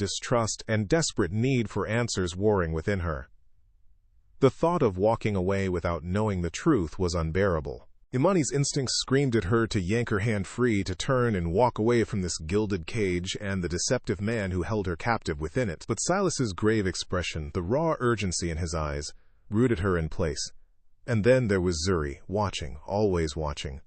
distrust, and desperate need for answers warring within her. The thought of walking away without knowing the truth was unbearable. Imani's instincts screamed at her to yank her hand free, to turn and walk away from this gilded cage and the deceptive man who held her captive within it. But Silas's grave expression, the raw urgency in his eyes, rooted her in place. And then there was Zuri, watching, always watching.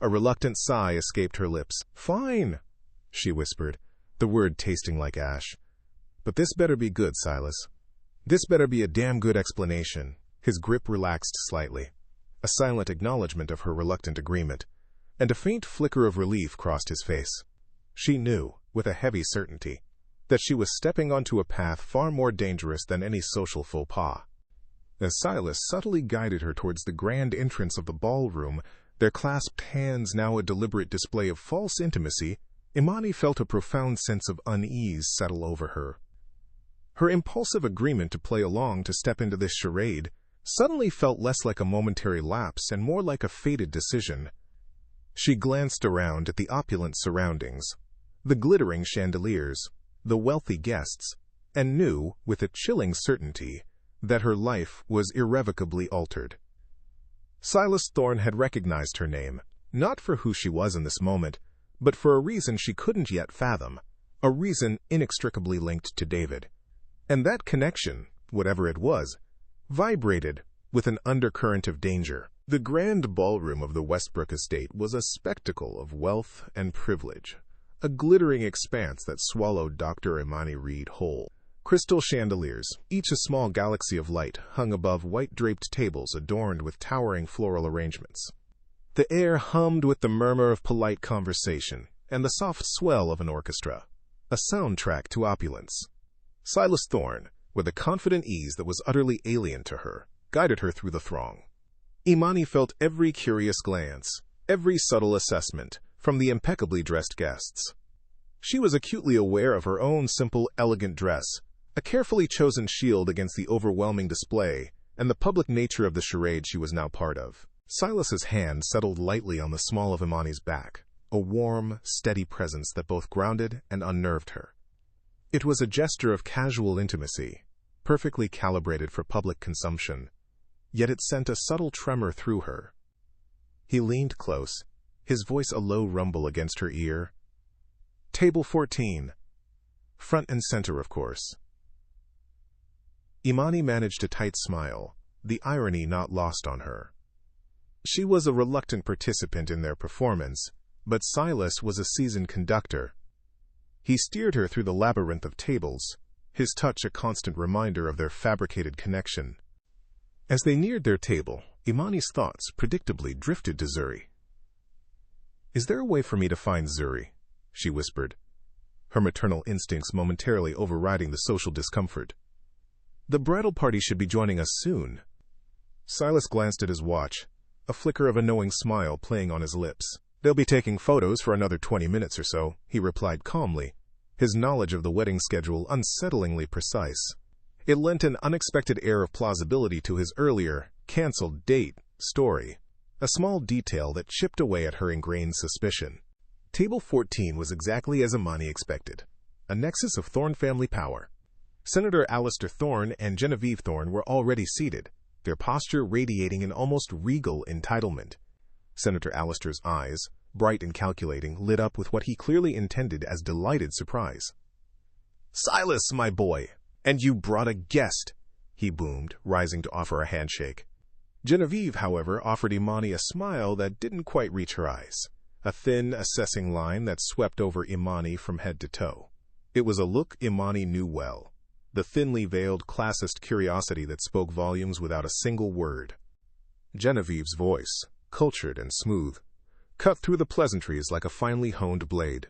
A reluctant sigh escaped her lips. "Fine," she whispered, the word tasting like ash. "But this better be good, Silas. This better be a damn good explanation." His grip relaxed slightly. A silent acknowledgement of her reluctant agreement, and a faint flicker of relief crossed his face. She knew, with a heavy certainty, that she was stepping onto a path far more dangerous than any social faux pas. As Silas subtly guided her towards the grand entrance of the ballroom, their clasped hands now a deliberate display of false intimacy, Imani felt a profound sense of unease settle over her. Her impulsive agreement to play along, to step into this charade, suddenly felt less like a momentary lapse and more like a fated decision. She glanced around at the opulent surroundings, the glittering chandeliers, the wealthy guests, and knew, with a chilling certainty, that her life was irrevocably altered. Silas Thorne had recognized her name, not for who she was in this moment, but for a reason she couldn't yet fathom, a reason inextricably linked to David. And that connection, whatever it was, vibrated with an undercurrent of danger. The grand ballroom of the Westbrook estate was a spectacle of wealth and privilege, a glittering expanse that swallowed Dr. Imani Reed whole. Crystal chandeliers, each a small galaxy of light, hung above white-draped tables adorned with towering floral arrangements. The air hummed with the murmur of polite conversation and the soft swell of an orchestra, a soundtrack to opulence. Silas Thorne, with a confident ease that was utterly alien to her, guided her through the throng. Imani felt every curious glance, every subtle assessment, from the impeccably dressed guests. She was acutely aware of her own simple, elegant dress, a carefully chosen shield against the overwhelming display, and the public nature of the charade she was now part of. Silas's hand settled lightly on the small of Imani's back, a warm, steady presence that both grounded and unnerved her. It was a gesture of casual intimacy, perfectly calibrated for public consumption, yet it sent a subtle tremor through her. He leaned close, his voice a low rumble against her ear. "Table 14. Front and center, of course." Imani managed a tight smile, the irony not lost on her. She was a reluctant participant in their performance, but Silas was a seasoned conductor. He steered her through the labyrinth of tables, his touch a constant reminder of their fabricated connection. As they neared their table, Imani's thoughts predictably drifted to Zuri. "Is there a way for me to find Zuri?" she whispered, her maternal instincts momentarily overriding the social discomfort. "The bridal party should be joining us soon." Silas glanced at his watch, a flicker of a knowing smile playing on his lips. "They'll be taking photos for another 20 minutes or so," he replied calmly, his knowledge of the wedding schedule unsettlingly precise. It lent an unexpected air of plausibility to his earlier, canceled date story, a small detail that chipped away at her ingrained suspicion. Table 14 was exactly as Imani expected, a nexus of Thorne family power. Senator Alistair Thorne and Genevieve Thorne were already seated, their posture radiating an almost regal entitlement. Senator Alistair's eyes, bright and calculating, lit up with what he clearly intended as delighted surprise. "Silas, my boy, and you brought a guest," he boomed, rising to offer a handshake. Genevieve, however, offered Imani a smile that didn't quite reach her eyes, a thin, assessing line that swept over Imani from head to toe. It was a look Imani knew well, the thinly veiled classist curiosity that spoke volumes without a single word. Genevieve's voice, cultured and smooth, cut through the pleasantries like a finely honed blade.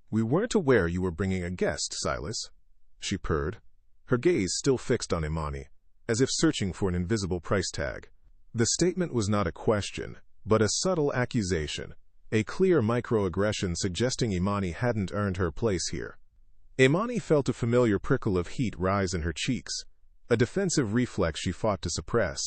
"We weren't aware you were bringing a guest, Silas," she purred, her gaze still fixed on Imani, as if searching for an invisible price tag. The statement was not a question, but a subtle accusation, a clear microaggression suggesting Imani hadn't earned her place here. Imani felt a familiar prickle of heat rise in her cheeks, a defensive reflex she fought to suppress.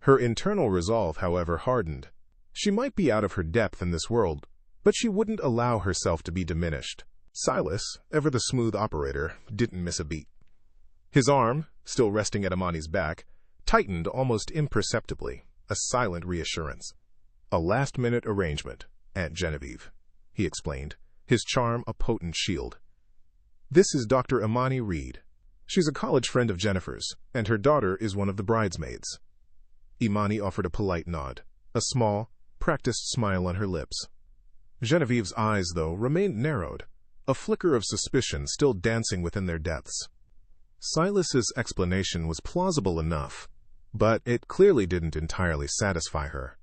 Her internal resolve, however, hardened. She might be out of her depth in this world, but she wouldn't allow herself to be diminished. Silas, ever the smooth operator, didn't miss a beat. His arm, still resting at Imani's back, tightened almost imperceptibly, a silent reassurance. "A last-minute arrangement, Aunt Genevieve," he explained, his charm a potent shield. "This is Dr. Imani Reed. She's a college friend of Jennifer's, and her daughter is one of the bridesmaids." Imani offered a polite nod, a small, practiced smile on her lips. Genevieve's eyes, though, remained narrowed, a flicker of suspicion still dancing within their depths. Silas's explanation was plausible enough, but it clearly didn't entirely satisfy her.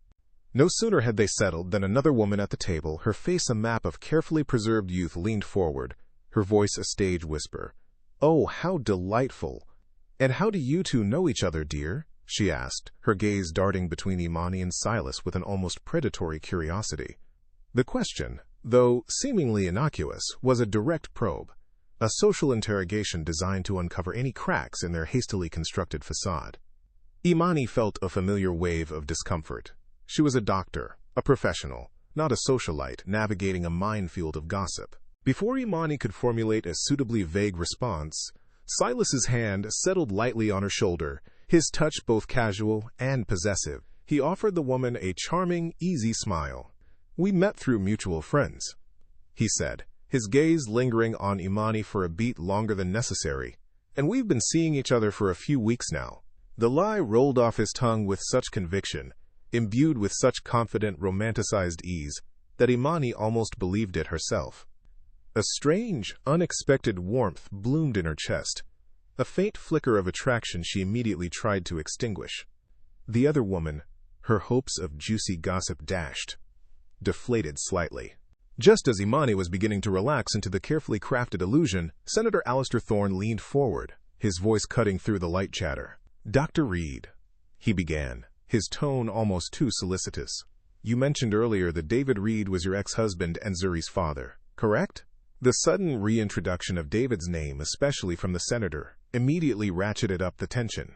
No sooner had they settled than another woman at the table, her face a map of carefully preserved youth, leaned forward, her voice a stage whisper. "Oh, how delightful! And how do you two know each other, dear?" she asked, her gaze darting between Imani and Silas with an almost predatory curiosity. The question, though seemingly innocuous, was a direct probe, a social interrogation designed to uncover any cracks in their hastily constructed facade. Imani felt a familiar wave of discomfort. She was a doctor, a professional, not a socialite navigating a minefield of gossip. Before Imani could formulate a suitably vague response, Silas's hand settled lightly on her shoulder, his touch both casual and possessive. He offered the woman a charming, easy smile. "We met through mutual friends," he said, his gaze lingering on Imani for a beat longer than necessary. "And we've been seeing each other for a few weeks now." The lie rolled off his tongue with such conviction, imbued with such confident, romanticized ease, that Imani almost believed it herself. A strange, unexpected warmth bloomed in her chest, a faint flicker of attraction she immediately tried to extinguish. The other woman, her hopes of juicy gossip dashed, deflated slightly. Just as Imani was beginning to relax into the carefully crafted illusion, Senator Silas Thorne leaned forward, his voice cutting through the light chatter. "Dr. Reed," he began, his tone almost too solicitous. "You mentioned earlier that David Reed was your ex-husband and Zuri's father, correct?" The sudden reintroduction of David's name, especially from the senator, immediately ratcheted up the tension.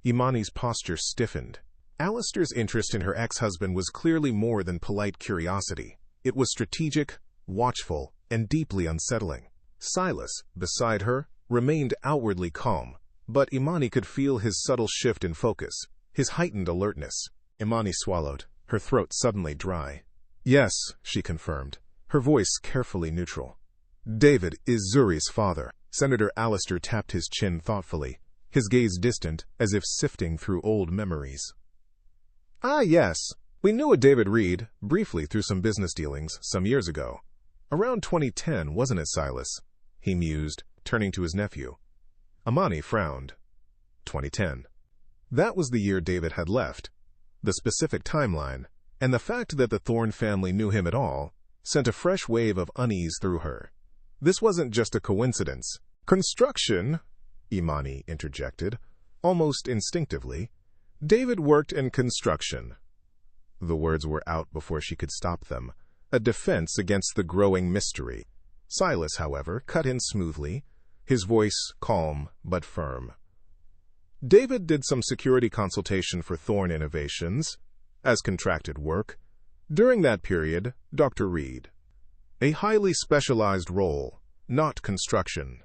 Imani's posture stiffened. Alistair's interest in her ex-husband was clearly more than polite curiosity. It was strategic, watchful, and deeply unsettling. Silas, beside her, remained outwardly calm, but Imani could feel his subtle shift in focus, his heightened alertness. Imani swallowed, her throat suddenly dry. "Yes," she confirmed, her voice carefully neutral. "David is Zuri's father." Senator Alistair tapped his chin thoughtfully, his gaze distant, as if sifting through old memories. "Ah, yes. We knew a David Reed, briefly through some business dealings, some years ago. Around 2010, wasn't it, Silas?" he mused, turning to his nephew. Imani frowned. 2010. That was the year David had left. The specific timeline, and the fact that the Thorne family knew him at all, sent a fresh wave of unease through her. This wasn't just a coincidence. "Construction," Imani interjected, almost instinctively. "David worked in construction." The words were out before she could stop them, a defense against the growing mystery. Silas, however, cut in smoothly, his voice calm but firm. "David did some security consultation for Thorne Innovations, as contracted work. During that period, Dr. Reed. A highly specialized role, not construction."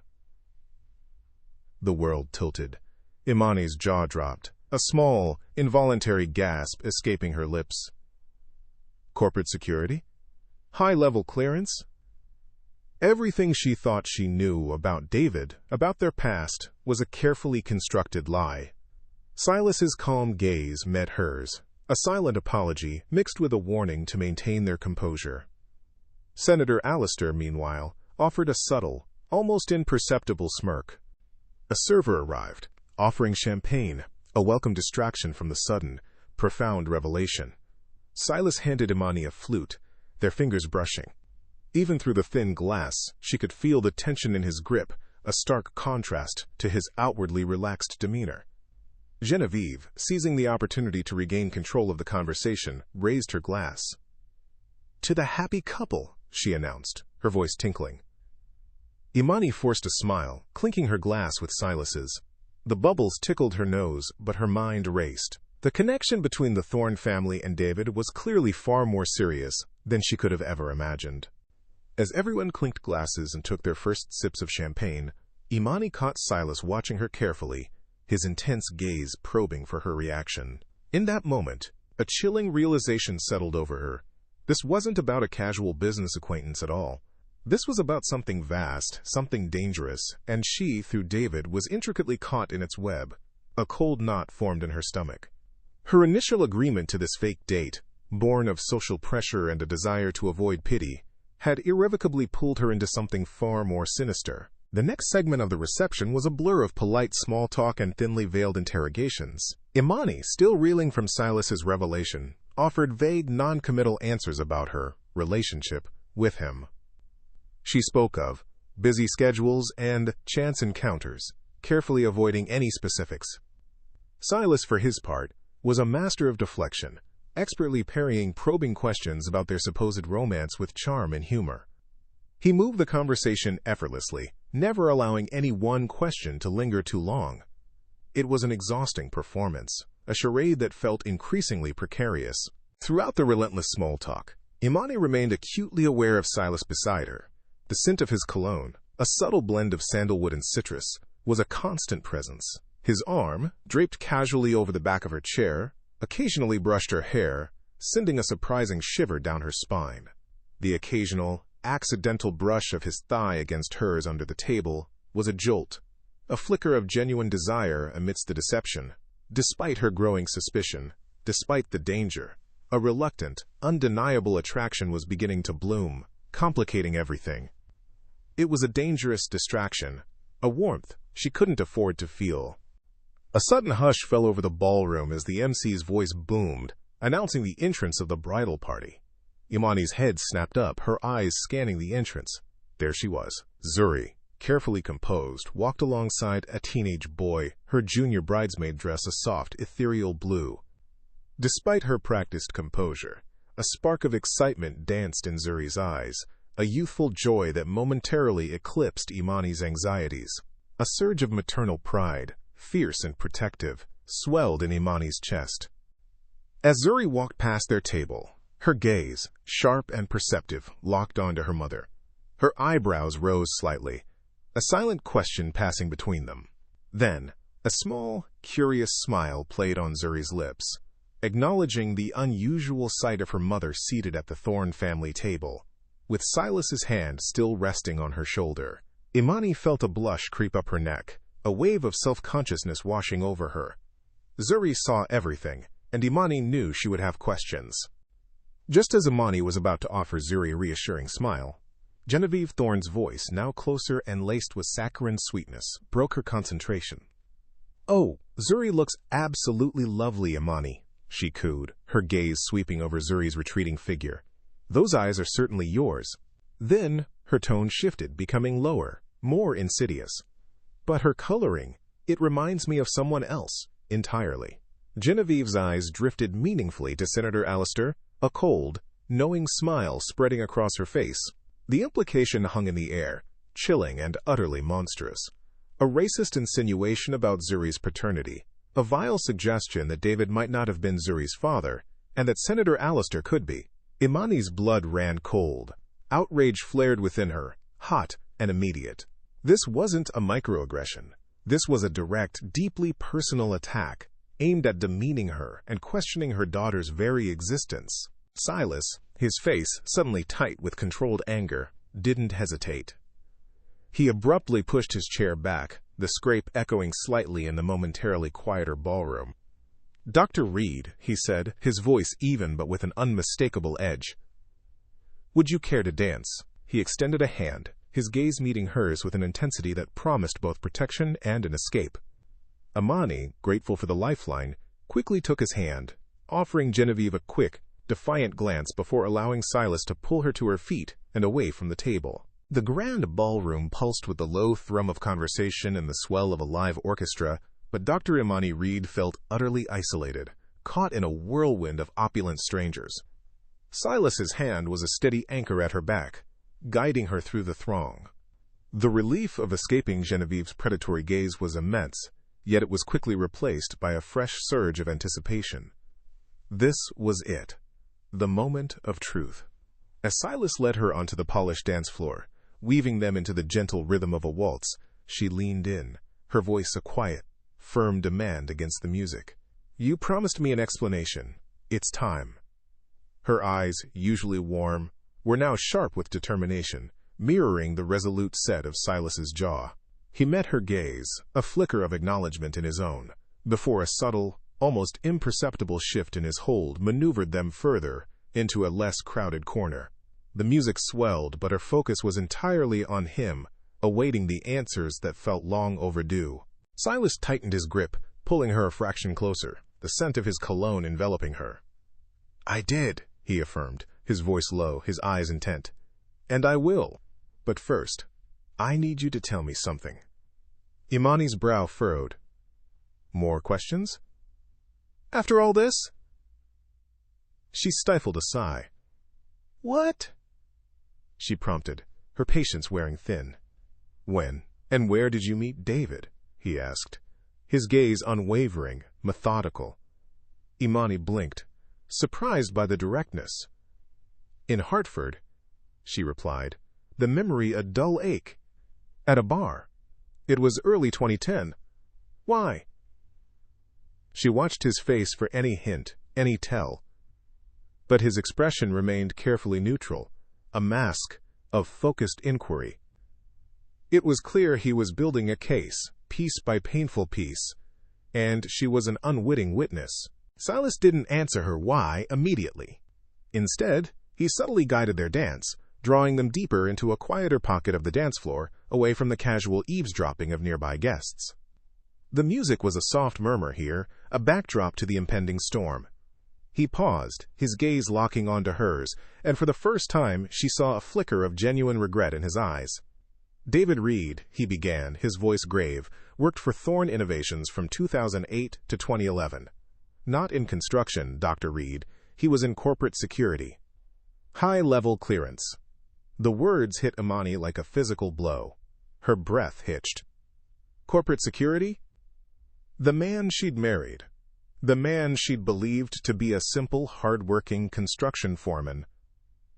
The world tilted. Imani's jaw dropped, a small, involuntary gasp escaping her lips. Corporate security? High-level clearance? Everything she thought she knew about David, about their past, was a carefully constructed lie. Silas's calm gaze met hers, a silent apology mixed with a warning to maintain their composure. Senator Alistair, meanwhile, offered a subtle, almost imperceptible smirk. A server arrived, offering champagne, a welcome distraction from the sudden, profound revelation. Silas handed Imani a flute, their fingers brushing. Even through the thin glass, she could feel the tension in his grip, a stark contrast to his outwardly relaxed demeanor. Genevieve, seizing the opportunity to regain control of the conversation, raised her glass. "To the happy couple," she announced, her voice tinkling. Imani forced a smile, clinking her glass with Silas's. The bubbles tickled her nose, but her mind raced. The connection between the Thorne family and David was clearly far more serious than she could have ever imagined. As everyone clinked glasses and took their first sips of champagne, Imani caught Silas watching her carefully, his intense gaze probing for her reaction. In that moment, a chilling realization settled over her. This wasn't about a casual business acquaintance at all. This was about something vast, something dangerous, and she, through David, was intricately caught in its web. A cold knot formed in her stomach. Her initial agreement to this fake date, born of social pressure and a desire to avoid pity, had irrevocably pulled her into something far more sinister. The next segment of the reception was a blur of polite small talk and thinly veiled interrogations. Imani, still reeling from Silas's revelation, offered vague, non-committal answers about her relationship with him. She spoke of busy schedules and chance encounters, carefully avoiding any specifics. Silas, for his part, was a master of deflection, expertly parrying probing questions about their supposed romance with charm and humor. He moved the conversation effortlessly, never allowing any one question to linger too long. It was an exhausting performance, a charade that felt increasingly precarious. Throughout the relentless small talk, Imani remained acutely aware of Silas beside her. The scent of his cologne, a subtle blend of sandalwood and citrus, was a constant presence. His arm, draped casually over the back of her chair, occasionally brushed her hair, sending a surprising shiver down her spine. The occasional, accidental brush of his thigh against hers under the table was a jolt, a flicker of genuine desire amidst the deception. Despite her growing suspicion, despite the danger, a reluctant, undeniable attraction was beginning to bloom, complicating everything. It was a dangerous distraction, a warmth she couldn't afford to feel. A sudden hush fell over the ballroom as the MC's voice boomed, announcing the entrance of the bridal party. Imani's head snapped up, her eyes scanning the entrance. There she was. Zuri, carefully composed, walked alongside a teenage boy, her junior bridesmaid dress a soft, ethereal blue. Despite her practiced composure, a spark of excitement danced in Zuri's eyes, a youthful joy that momentarily eclipsed Imani's anxieties. A surge of maternal pride, fierce and protective, swelled in Imani's chest. As Zuri walked past their table, her gaze, sharp and perceptive, locked onto her mother. Her eyebrows rose slightly, a silent question passing between them. Then, a small, curious smile played on Zuri's lips, acknowledging the unusual sight of her mother seated at the Thorne family table, with Silas's hand still resting on her shoulder. Imani felt a blush creep up her neck, a wave of self-consciousness washing over her. Zuri saw everything, and Imani knew she would have questions. Just as Imani was about to offer Zuri a reassuring smile, Genevieve Thorne's voice, now closer and laced with saccharine sweetness, broke her concentration. "Oh, Zuri looks absolutely lovely, Imani," she cooed, her gaze sweeping over Zuri's retreating figure. "Those eyes are certainly yours." Then, her tone shifted, becoming lower, more insidious. "But her coloring, it reminds me of someone else, entirely." Genevieve's eyes drifted meaningfully to Senator Allister, a cold, knowing smile spreading across her face. The implication hung in the air, chilling and utterly monstrous. A racist insinuation about Zuri's paternity, a vile suggestion that David might not have been Zuri's father, and that Senator Allister could be. Imani's blood ran cold. Outrage flared within her, hot and immediate. This wasn't a microaggression. This was a direct, deeply personal attack, aimed at demeaning her and questioning her daughter's very existence. Silas, his face suddenly tight with controlled anger, didn't hesitate. He abruptly pushed his chair back, the scrape echoing slightly in the momentarily quieter ballroom. "Dr. Reed," he said, his voice even but with an unmistakable edge. "Would you care to dance?" He extended a hand, his gaze meeting hers with an intensity that promised both protection and an escape. Imani, grateful for the lifeline, quickly took his hand, offering Genevieve a quick, defiant glance before allowing Silas to pull her to her feet and away from the table. The grand ballroom pulsed with the low thrum of conversation and the swell of a live orchestra, but Dr. Imani Reed felt utterly isolated, caught in a whirlwind of opulent strangers. Silas's hand was a steady anchor at her back, guiding her through the throng. The relief of escaping Genevieve's predatory gaze was immense, yet it was quickly replaced by a fresh surge of anticipation. This was it, the moment of truth. As Silas led her onto the polished dance floor, weaving them into the gentle rhythm of a waltz, she leaned in, her voice a quiet, firm demand against the music. "You promised me an explanation. It's time." Her eyes, usually warm, were now sharp with determination, mirroring the resolute set of Silas's jaw. He met her gaze, a flicker of acknowledgement in his own, before a subtle, almost imperceptible shift in his hold maneuvered them further into a less crowded corner. The music swelled, but her focus was entirely on him, awaiting the answers that felt long overdue. Silas tightened his grip, pulling her a fraction closer, the scent of his cologne enveloping her. "I did," he affirmed, his voice low, his eyes intent. "And I will. But first, I need you to tell me something." Imani's brow furrowed. "More questions? After all this?" She stifled a sigh. "What?" she prompted, her patience wearing thin. "When and where did you meet David?" he asked, his gaze unwavering, methodical. Imani blinked, surprised by the directness. "In Hartford," she replied, the memory a dull ache. "At a bar. It was early 2010. Why?" She watched his face for any hint, any tell. But his expression remained carefully neutral, a mask of focused inquiry. It was clear he was building a case, piece by painful piece, and she was an unwitting witness. Silas didn't answer her why immediately. Instead, he subtly guided their dance, drawing them deeper into a quieter pocket of the dance floor, away from the casual eavesdropping of nearby guests. The music was a soft murmur here, a backdrop to the impending storm. He paused, his gaze locking onto hers, and for the first time she saw a flicker of genuine regret in his eyes. "David Reed," he began, his voice grave, "worked for Thorne Innovations from 2008 to 2011. Not in construction, Dr. Reed. He was in corporate security. High-level clearance." The words hit Imani like a physical blow. Her breath hitched. Corporate security? The man she'd married. The man she'd believed to be a simple, hard-working construction foreman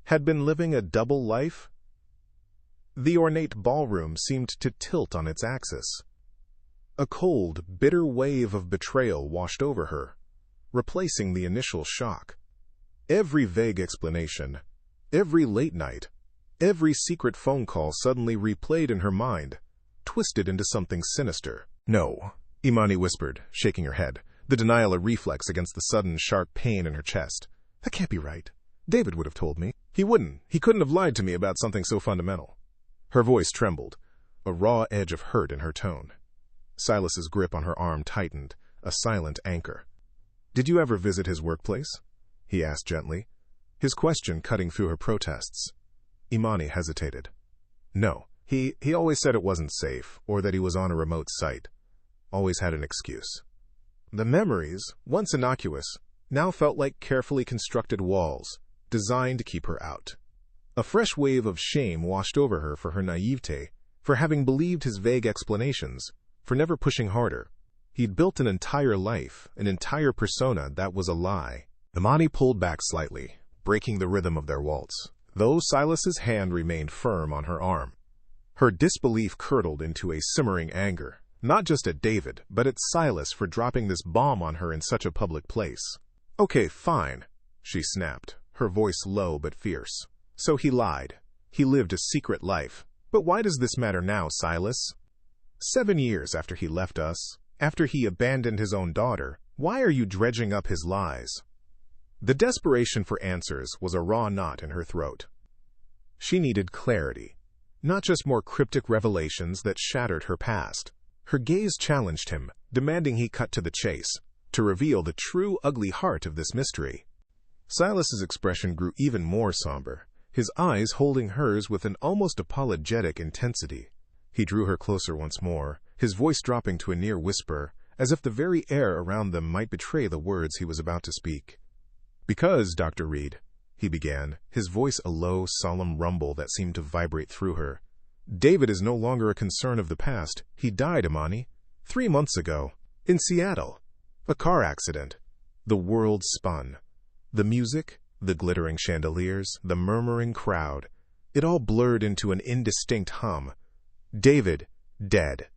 had been living a double life? The ornate ballroom seemed to tilt on its axis. A cold, bitter wave of betrayal washed over her, replacing the initial shock. Every vague explanation, every late night, every secret phone call suddenly replayed in her mind, twisted into something sinister. "No," Imani whispered, shaking her head, the denial a reflex against the sudden, sharp pain in her chest. "That can't be right. David would have told me." "He wouldn't. He couldn't have lied to me about something so fundamental." Her voice trembled, a raw edge of hurt in her tone. Silas's grip on her arm tightened, a silent anchor. "Did you ever visit his workplace?" he asked gently, his question cutting through her protests. Imani hesitated. "No. He always said it wasn't safe, or that he was on a remote site. Always had an excuse." The memories, once innocuous, now felt like carefully constructed walls, designed to keep her out. A fresh wave of shame washed over her for her naivete, for having believed his vague explanations, for never pushing harder. He'd built an entire life, an entire persona that was a lie. Imani pulled back slightly, breaking the rhythm of their waltz, though Silas's hand remained firm on her arm. Her disbelief curdled into a simmering anger, not just at David, but at Silas for dropping this bomb on her in such a public place. "Okay, fine," she snapped, her voice low but fierce. "So he lied. He lived a secret life. But why does this matter now, Silas? 7 years after he left us, after he abandoned his own daughter, why are you dredging up his lies?" The desperation for answers was a raw knot in her throat. She needed clarity, not just more cryptic revelations that shattered her past. Her gaze challenged him, demanding he cut to the chase, to reveal the true ugly heart of this mystery. Silas's expression grew even more somber, his eyes holding hers with an almost apologetic intensity. He drew her closer once more, his voice dropping to a near whisper, as if the very air around them might betray the words he was about to speak. "Because, Dr. Reed," he began, his voice a low, solemn rumble that seemed to vibrate through her. "David is no longer a concern of the past. He died, Imani. 3 months ago. In Seattle. A car accident. The world spun. The music, The glittering chandeliers, the murmuring crowd. It all blurred into an indistinct hum. David, dead.